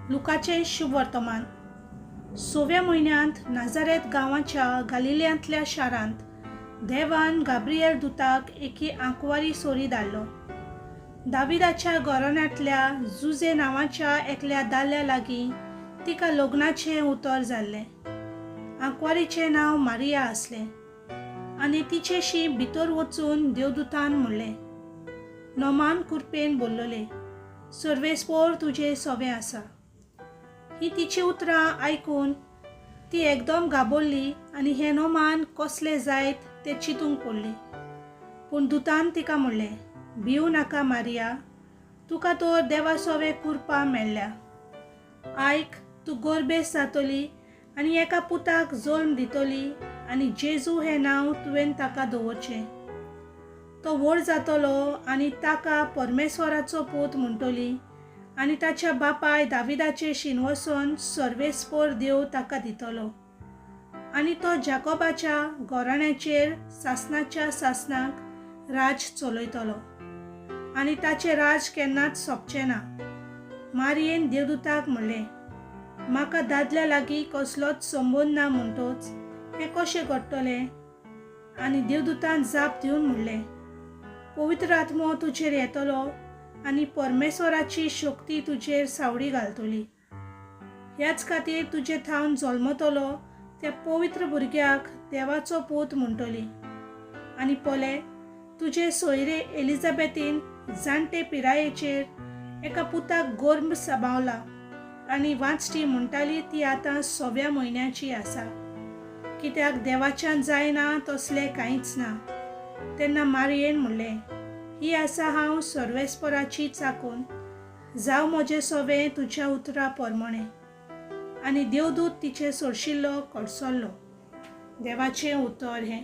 लुकाचे शुभ वर्तमान 6व्या म्हयन्यांत नाझारेत गांवाच्या गालिल्यांतल्या शारांत देवान गाब्रिएल दुताक एकी आंकवारी सोरी धाडलो. दाविदाच्या घराण्यांतल्या जुजे नांवाच्या एकल्या दादल्या लागीं तिका लग्नाचें उतर जाल्लें. आंकवारीचें नांव मारिया आसलें आनी तिचेशी भितर वचून देवदूतान म्हणलें, नोमान कुरपेन बोल्लोले, सर्वेस्पोर तुजें सोवें आसा. ही तिची उतरां आयकून ती एकदम गाबोरली आनी हें नोमान कसलें जायत तें चिंतूंक पडली. पूण दुतान तिका म्हणलें, भिवू नाका मारिया, तुका तर देवा सोवें कुरपां मेळ्ळ्या. आयक, तूं गोरबेस जातली आनी एका पुताक जल्म दितली आनी जेजू हें नांव तुवें ताका दवरचें. तो व्हड जातलो आनी ताका परमेश्वराचो पूत म्हणटली आनी ताच्या बापाय दाविदाचे शिनवसन सर्वेस्पोर देव ताका दितलो. आनी तो जाकोबाच्या घराण्याचेर सासणाच्या सासणाक राज चलयतलो आनी ताचें राज केन्नाच सोंपचें ना. मारयेन देवदूताक म्हणलें, म्हाका दादल्या लागीं कसलोच संबंद ना म्हणटच हें कशें घडटलें? आनी देवदूतान जाप दिवन म्हणलें, पवित्र आत्मो तुजेर येतलो आनी परमेश्वराची शक्ती तुजेर सावडी घालतली. ह्याच खातीर तुजे थावन जल्मतलो त्या पवित्र भुरग्याक देवाचो पूत म्हणटली. आनी पोले, तुजे सोयरे एलिझाबेथीन जाणटे पिरायेचेर एका पुताक गर्भ सांबाळला आनी वांचटी म्हणटाली ती आतां 6व्या म्हयन्याची आसा, कित्याक देवाच्यान जायना तसलें कांयच ना. तेन्ना मारयेन म्हणलें, ही आसा हांव सर्वेस्पराची चाकून, जावं म्हजें सोवें तुज्या उतरा प्रमाणें. आनी देवदूत तिचे सोडशिल्लो कडसरलो. देवाचें उतर हें.